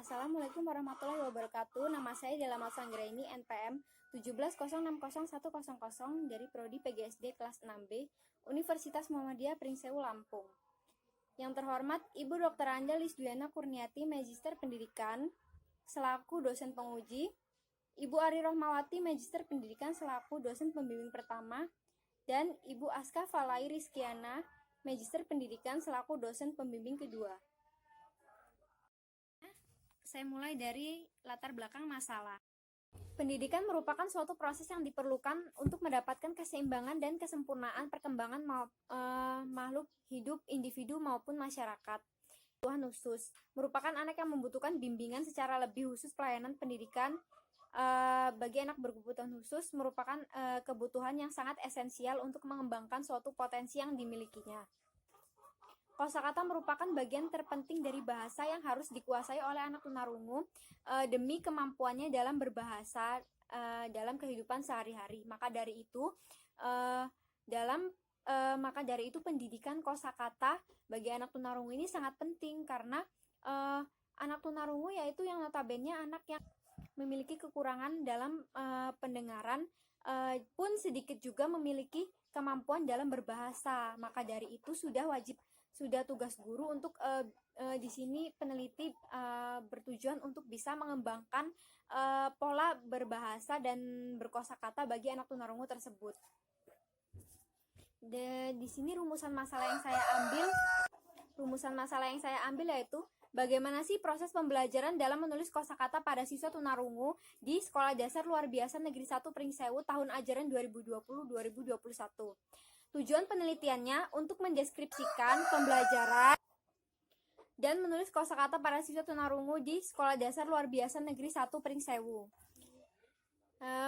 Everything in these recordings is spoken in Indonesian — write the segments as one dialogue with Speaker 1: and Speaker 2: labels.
Speaker 1: Assalamualaikum warahmatullahi wabarakatuh. Nama saya Dela Sanggraini, NPM 17060100 dari Prodi PGSD kelas 6B, Universitas Muhammadiyah Pringsewu, Lampung. Yang terhormat Ibu Dr. Anja Lisdwiana Kurniati, Magister Pendidikan selaku dosen penguji, Ibu Ari Rohmawati, Magister Pendidikan selaku dosen pembimbing pertama, dan Ibu Aska Falai Rizkiana, Magister Pendidikan selaku dosen pembimbing kedua. Saya mulai dari latar belakang masalah. Pendidikan merupakan suatu proses yang diperlukan untuk mendapatkan keseimbangan dan kesempurnaan perkembangan makhluk hidup, individu maupun masyarakat. Kebutuhan khusus merupakan anak yang membutuhkan bimbingan secara lebih khusus. Pelayanan pendidikan bagi anak berkebutuhan khusus merupakan kebutuhan yang sangat esensial untuk mengembangkan suatu potensi yang dimilikinya. Kosakata merupakan bagian terpenting dari bahasa yang harus dikuasai oleh anak tunarungu demi kemampuannya dalam berbahasa dalam kehidupan sehari-hari. Maka dari itu pendidikan kosakata bagi anak tunarungu ini sangat penting karena anak tunarungu yaitu yang notabene anak yang memiliki kekurangan dalam pendengaran pun sedikit juga memiliki kemampuan dalam berbahasa. Maka dari itu sudah tugas guru untuk di sini peneliti bertujuan untuk bisa mengembangkan pola berbahasa dan berkosakata bagi anak tunarungu tersebut. Di sini rumusan masalah yang saya ambil yaitu bagaimana sih proses pembelajaran dalam menulis kosakata pada siswa tunarungu di Sekolah Dasar Luar Biasa Negeri 1 Pringsewu tahun ajaran 2020-2021. Tujuan penelitiannya untuk mendeskripsikan pembelajaran dan menulis kosakata para siswa tunarungu di Sekolah Dasar Luar Biasa Negeri 1 Pringsewu.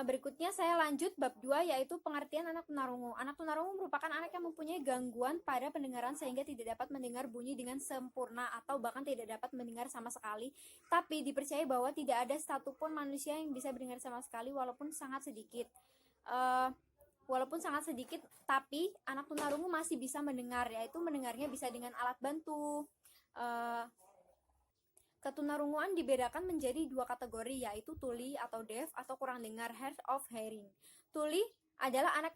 Speaker 1: Berikutnya saya lanjut bab 2 yaitu pengertian anak tunarungu. Anak tunarungu merupakan anak yang mempunyai gangguan pada pendengaran sehingga tidak dapat mendengar bunyi dengan sempurna atau bahkan tidak dapat mendengar sama sekali. Tapi dipercaya bahwa tidak ada satupun manusia yang bisa mendengar sama sekali walaupun sangat sedikit. Tapi anak tunarungu masih bisa mendengar, yaitu mendengarnya bisa dengan alat bantu. Ketunarunguan dibedakan menjadi dua kategori, yaitu tuli atau deaf atau kurang dengar, hard of hearing. Tuli adalah anak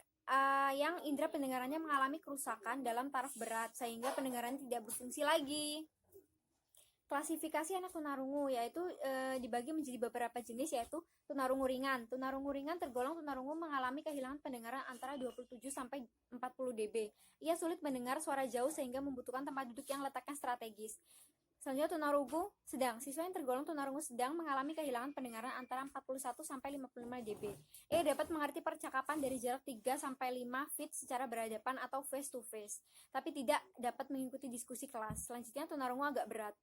Speaker 1: yang indera pendengarannya mengalami kerusakan dalam taraf berat sehingga pendengaran tidak berfungsi lagi. Klasifikasi anak tunarungu yaitu dibagi menjadi beberapa jenis, yaitu tunarungu ringan. Tunarungu ringan tergolong tunarungu mengalami kehilangan pendengaran antara 27 sampai 40 dB. Ia sulit mendengar suara jauh sehingga membutuhkan tempat duduk yang letaknya strategis. Selanjutnya tunarungu sedang. Siswa yang tergolong tunarungu sedang mengalami kehilangan pendengaran antara 41 sampai 55 dB. Ia dapat mengerti percakapan dari jarak 3 sampai 5 feet secara berhadapan atau face to face, tapi tidak dapat mengikuti diskusi kelas. Selanjutnya tunarungu agak berat.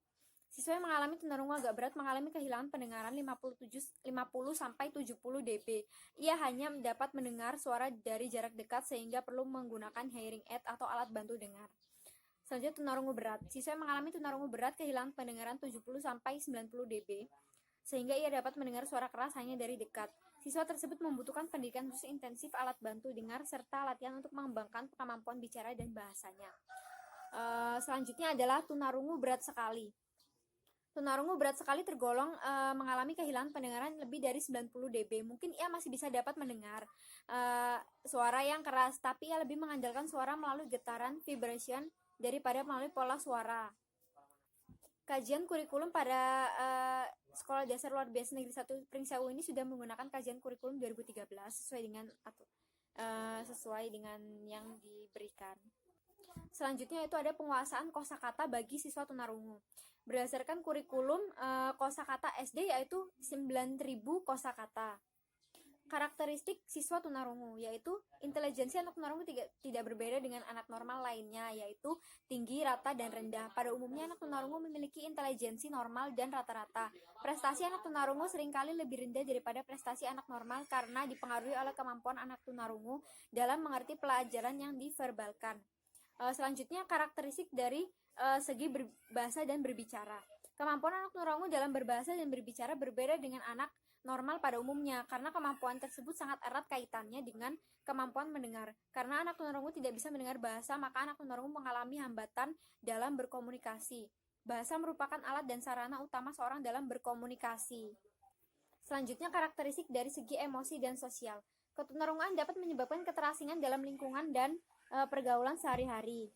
Speaker 1: Siswa yang mengalami tunarungu agak berat mengalami kehilangan pendengaran 50 sampai 70 dB. Ia hanya dapat mendengar suara dari jarak dekat sehingga perlu menggunakan hearing aid atau alat bantu dengar. Selanjutnya tunarungu berat. Siswa yang mengalami tunarungu berat kehilangan pendengaran 70 sampai 90 dB sehingga ia dapat mendengar suara keras hanya dari dekat. Siswa tersebut membutuhkan pendidikan khusus intensif alat bantu dengar serta latihan untuk mengembangkan kemampuan bicara dan bahasanya. Selanjutnya adalah tunarungu berat sekali. Tunarungu berat sekali tergolong mengalami kehilangan pendengaran lebih dari 90 dB. Mungkin ia masih bisa dapat mendengar suara yang keras, tapi ia lebih mengandalkan suara melalui getaran vibration daripada melalui pola suara. Kajian kurikulum pada Sekolah Dasar Luar Biasa Negeri 1 Pringsewu ini sudah menggunakan kajian kurikulum 2013 sesuai dengan yang diberikan. Selanjutnya itu ada penguasaan kosakata bagi siswa tunarungu. Berdasarkan kurikulum kosakata SD yaitu 9.000 kosakata. Karakteristik siswa tunarungu yaitu intelijensi anak tunarungu tidak berbeda dengan anak normal lainnya, yaitu tinggi, rata, dan rendah. Pada umumnya anak tunarungu memiliki intelijensi normal dan rata-rata. Prestasi anak tunarungu seringkali lebih rendah daripada prestasi anak normal karena dipengaruhi oleh kemampuan anak tunarungu dalam mengerti pelajaran yang diverbalkan. Selanjutnya karakteristik dari segi berbahasa dan berbicara. Kemampuan anak tunarungu dalam berbahasa dan berbicara berbeda dengan anak normal pada umumnya karena kemampuan tersebut sangat erat kaitannya dengan kemampuan mendengar. Karena anak tunarungu tidak bisa mendengar bahasa, maka anak tunarungu mengalami hambatan dalam berkomunikasi. Bahasa merupakan alat dan sarana utama seorang dalam berkomunikasi. Selanjutnya, karakteristik dari segi emosi dan sosial. Ketunarungaan dapat menyebabkan keterasingan dalam lingkungan dan pergaulan sehari-hari.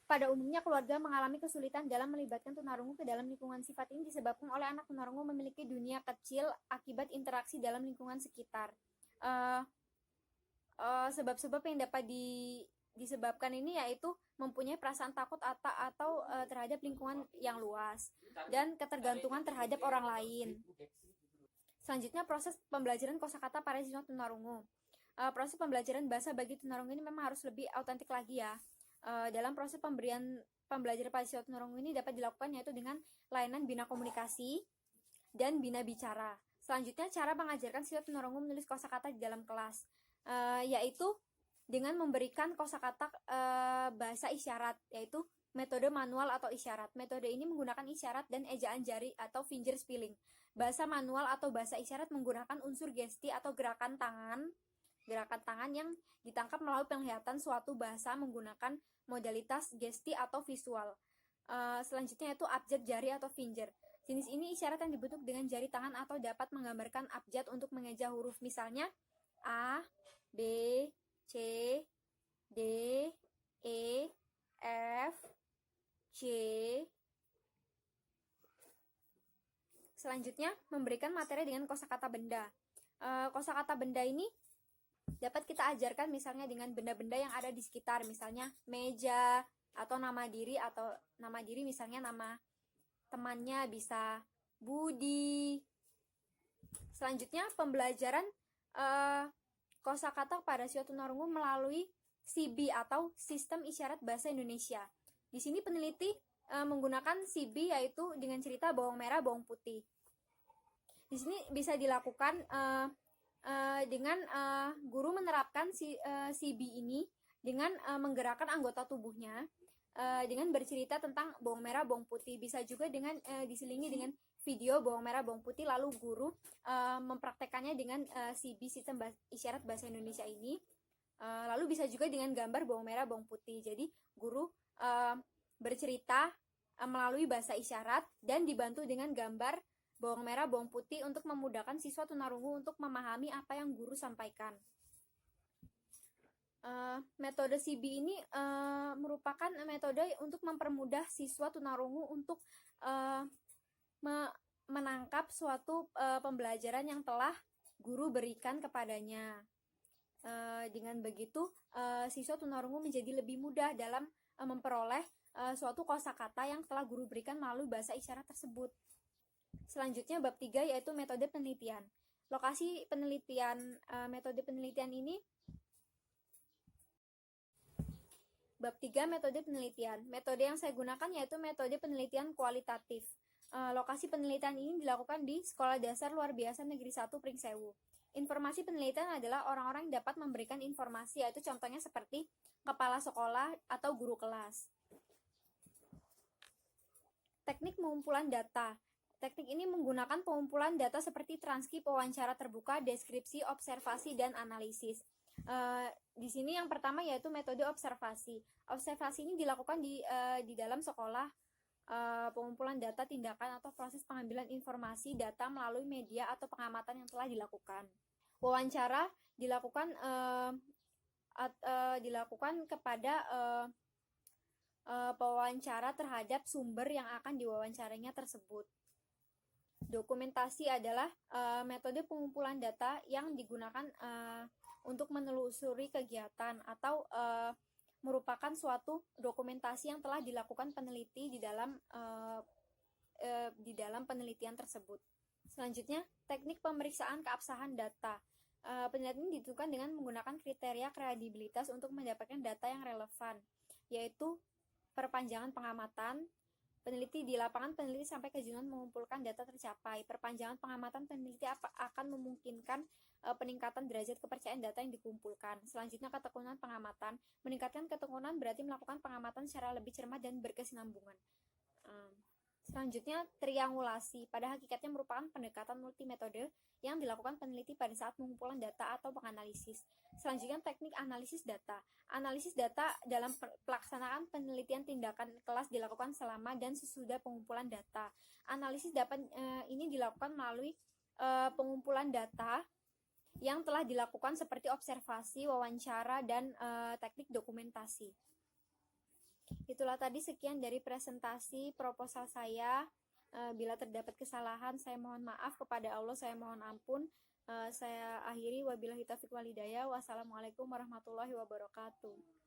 Speaker 1: Pada umumnya, keluarga mengalami kesulitan dalam melibatkan tunarungu ke dalam lingkungan. Sifat ini disebabkan oleh anak tunarungu memiliki dunia kecil akibat interaksi dalam lingkungan sekitar. Sebab-sebab yang dapat disebabkan ini yaitu mempunyai perasaan takut atau terhadap lingkungan yang luas dan ketergantungan terhadap orang lain. Selanjutnya, proses pembelajaran kosakata para siswa tunarungu. Proses pembelajaran bahasa bagi tunarungu ini memang harus lebih autentik lagi ya. Dalam proses pembelajaran pada siswa tunarungu ini dapat dilakukan yaitu dengan layanan bina komunikasi dan bina bicara. Selanjutnya, cara mengajarkan siswa tunarungu menulis kosakata di dalam kelas, yaitu dengan memberikan kosakata bahasa isyarat, yaitu metode manual atau isyarat. Metode ini menggunakan isyarat dan ejaan jari atau finger spelling. Bahasa manual atau bahasa isyarat menggunakan unsur gesti atau gerakan tangan yang ditangkap melalui penglihatan suatu bahasa menggunakan modalitas gesti atau visual. Selanjutnya yaitu abjad jari atau finger. Jenis ini isyarat yang dibentuk dengan jari tangan atau dapat menggambarkan abjad untuk mengeja huruf, misalnya A, B, C, D, E, F, G. Selanjutnya, memberikan materi dengan kosakata benda. Kosakata benda ini dapat kita ajarkan misalnya dengan benda-benda yang ada di sekitar, misalnya meja atau nama diri misalnya nama temannya bisa Budi. Selanjutnya, pembelajaran kosakata pada siswa tunarungu melalui SIBI atau Sistem Isyarat Bahasa Indonesia. Di sini peneliti menggunakan SIBI yaitu dengan cerita bawang merah, bawang putih. Di sini bisa dilakukan dengan guru menerapkan SIBI ini dengan menggerakkan anggota tubuhnya dengan bercerita tentang bawang merah, bawang putih. Bisa juga dengan diselingi dengan video bawang merah, bawang putih, lalu guru mempraktekannya dengan SIBI, Sistem Isyarat Bahasa Indonesia ini. Lalu bisa juga dengan gambar bawang merah, bawang putih. Jadi guru bercerita melalui bahasa isyarat dan dibantu dengan gambar bawang merah, bawang putih untuk memudahkan siswa tunarungu untuk memahami apa yang guru sampaikan. Metode SIBI ini merupakan metode untuk mempermudah siswa tunarungu untuk menangkap suatu pembelajaran yang telah guru berikan kepadanya. Dengan begitu, siswa tunarungu menjadi lebih mudah dalam memperoleh suatu kosakata yang telah guru berikan melalui bahasa isyarat tersebut. Selanjutnya, bab 3 yaitu metode penelitian. Lokasi penelitian, metode penelitian ini. Bab 3, metode penelitian. Metode yang saya gunakan yaitu metode penelitian kualitatif. Lokasi penelitian ini dilakukan di Sekolah Dasar Luar Biasa Negeri 1 Pringsewu. Informasi penelitian adalah orang-orang yang dapat memberikan informasi, yaitu contohnya seperti kepala sekolah atau guru kelas. Teknik pengumpulan data. Teknik ini menggunakan pengumpulan data seperti transkrip, wawancara terbuka, deskripsi, observasi, dan analisis. Di sini yang pertama yaitu metode observasi. Observasi ini dilakukan di dalam sekolah. Pengumpulan data, tindakan, atau proses pengambilan informasi data melalui media atau pengamatan yang telah dilakukan. Wawancara dilakukan kepada pewawancara terhadap sumber yang akan diwawancarainya tersebut. Dokumentasi adalah metode pengumpulan data yang digunakan untuk menelusuri kegiatan atau merupakan suatu dokumentasi yang telah dilakukan peneliti di dalam penelitian tersebut. Selanjutnya, teknik pemeriksaan keabsahan data. Penelitian ini ditentukan dengan menggunakan kriteria kredibilitas untuk mendapatkan data yang relevan, yaitu perpanjangan pengamatan. Peneliti di lapangan, peneliti sampai kejenuhan mengumpulkan data tercapai. Perpanjangan pengamatan peneliti akan memungkinkan peningkatan derajat kepercayaan data yang dikumpulkan. Selanjutnya, ketekunan pengamatan. Meningkatkan ketekunan berarti melakukan pengamatan secara lebih cermat dan berkesinambungan. Selanjutnya, triangulasi. Pada hakikatnya merupakan pendekatan multimetode yang dilakukan peneliti pada saat pengumpulan data atau penganalisis. Selanjutnya, teknik analisis data. Analisis data dalam pelaksanaan penelitian tindakan kelas dilakukan selama dan sesudah pengumpulan data. Analisis ini dilakukan melalui pengumpulan data yang telah dilakukan seperti observasi, wawancara, dan teknik dokumentasi. Itulah tadi sekian dari presentasi proposal saya. Bila terdapat kesalahan, saya mohon maaf kepada Allah, saya mohon ampun. Saya akhiri, wabillahi taufiq wal hidayah. Wassalamualaikum warahmatullahi wabarakatuh.